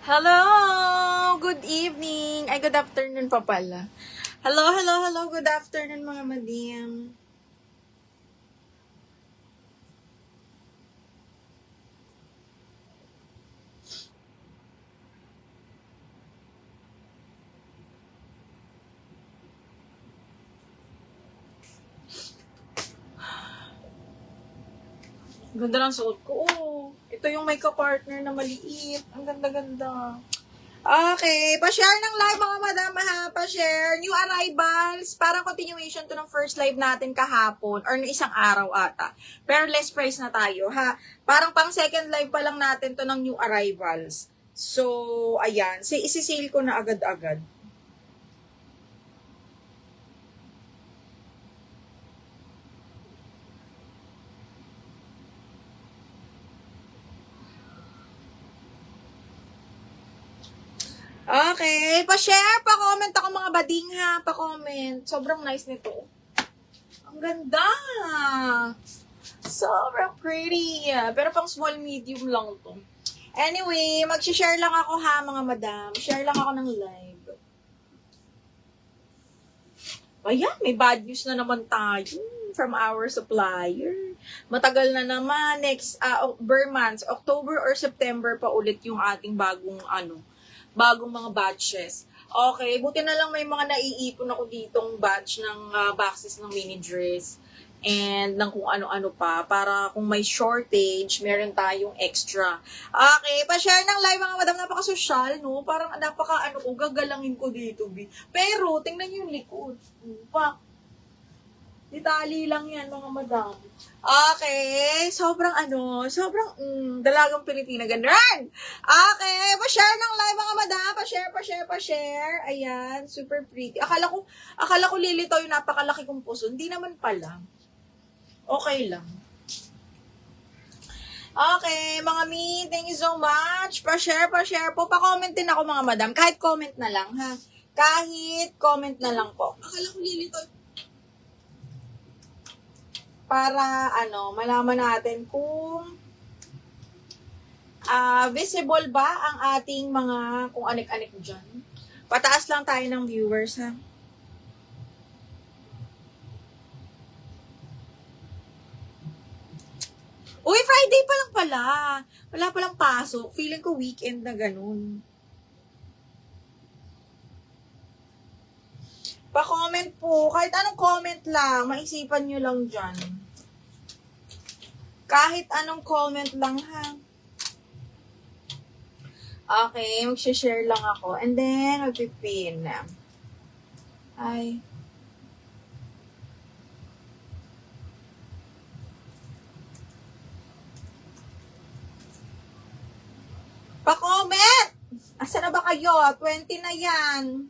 Hello! Good evening! Ay, good afternoon pa pala. Hello! Good afternoon mga madam. Ganda ng suot ko. Oh, ito yung may ka-partner na maliit. Ang ganda-ganda. Okay, pa-share ng live mga madam ha. Pa-share. New arrivals. Parang continuation to ng first live natin kahapon or ng isang araw ata. Pero less price na tayo ha. Parang pang second live pa lang natin to ng new arrivals. So, ayan. Isi-sale ko na agad-agad. Okay, pa-share, pa-comment ako mga bading ha, pa-comment. Sobrang nice nito. Ang ganda! Sobrang pretty. Pero pang small medium lang to. Anyway, mag-share lang ako ha mga madam. Share lang ako ng live. Ayan, may bad news na naman tayo from our supplier. Matagal na naman, next Burr months, October or September pa ulit yung ating bagong mga batches. Okay, buti na lang may mga naiipon ako ditong batch ng boxes ng mini dress and ng kung ano-ano pa para kung may shortage, meron tayong extra. Okay, pa-share ng live mga madam, napaka-social, no? Parang gagalangin ko dito, B. Pero, tingnan niyo yung likod. Ditali lang yan, mga madam. Okay, sobrang dalagang Pilipina, ganun. Okay, pa-share ng live mga madam, pa-share. Ayan, super pretty. Akala ko lilitaw yung napakalaki kong puso. Hindi naman pala. Okay lang. Okay, mga mi, thank you so much. Pa-share po. Pa-comment din ako mga madam. Kahit comment na lang, ha? Kahit comment na lang po. Akala ko lilitaw para malaman natin kung visible ba ang ating mga kung anik-anik dyan. Pataas lang tayo ng viewers, ha? Uy, Friday pa lang pala. Wala palang pasok. Feeling ko weekend na ganun. Pa-comment po. Kahit anong comment lang. Maisipan nyo lang dyan. Kahit anong comment lang, ha? Okay, mag-share lang ako. And then, mag-pin. Ay. Pa-comment! Asa na ba kayo? 20 na yan.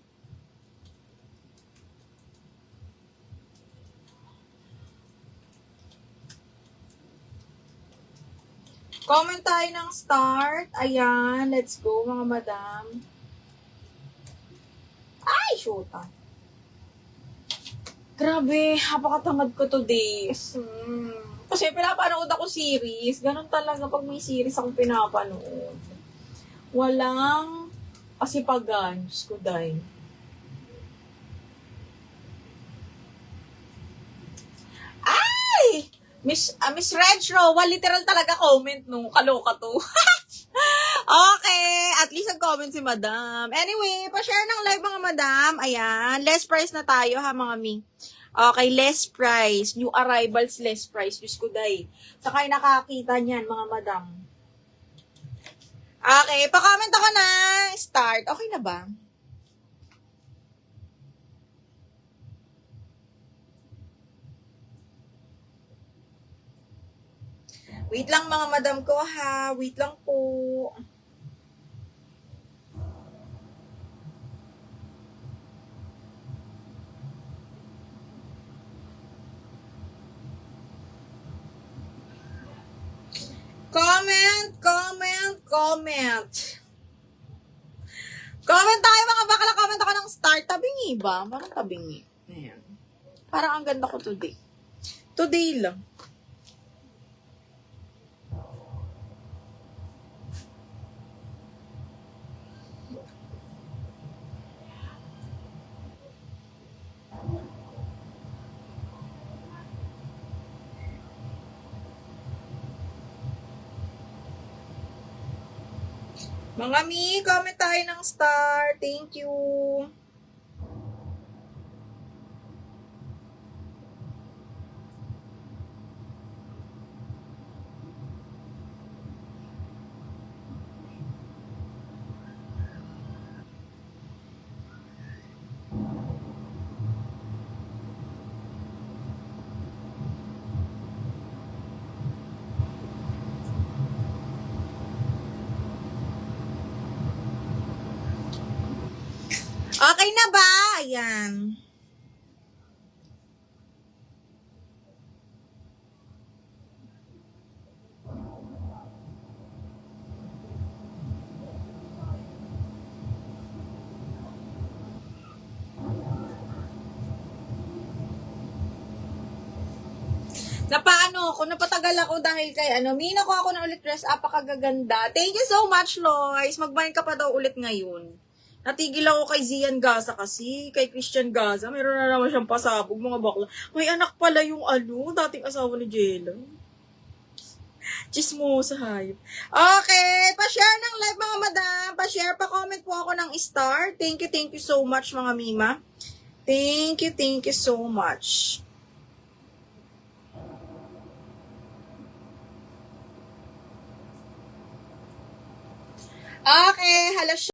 Comment tayo ng start. Ayan, let's go mga madam. Ay, shoota. Grabe, napakatamad ko today. Kasi pinapanood ako series. Ganon talaga pag may series akong pinapanood. Walang kasipagan. Diyos ko, day. Ay! Miss Retro, literal talaga comment no. Kaloka to. Okay, at least nag-comment si madam. Anyway, pa-share ng live mga madam. Ayan, less price na tayo ha mga mi. Okay, less price. New arrivals, less price. Diyos ko, day. Saka yung nakakita niyan mga madam. Okay, pa-comment ako na. Start. Okay na ba? Wait lang mga madam ko ha. Wait lang po. Comment. Comment tayo mga bakla. Comment ako ng start. Tabingi ba? Parang tabingi. Ayan. Parang ang ganda ko today. Today lang. Mga mi, comment tayo ng star. Thank you. Okay na ba? Ayan. Napaano ako, napatagal ako dahil kay Mina ko ako na ulit dress up, kagaganda. Thank you so much, Lois. Magbayan ka pa daw ulit ngayon. Natigil ako kay Zian Gaza kasi, kay Christian Gaza. Meron na naman siyang pasabog, mga bakla. May anak pala yung dating asawa ni Jella. Chismosa, hayop. Okay, pa-share ng live mga madam. Pa-share, pa-comment po ako ng star. Thank you so much mga Mima. Thank you so much. Okay, hala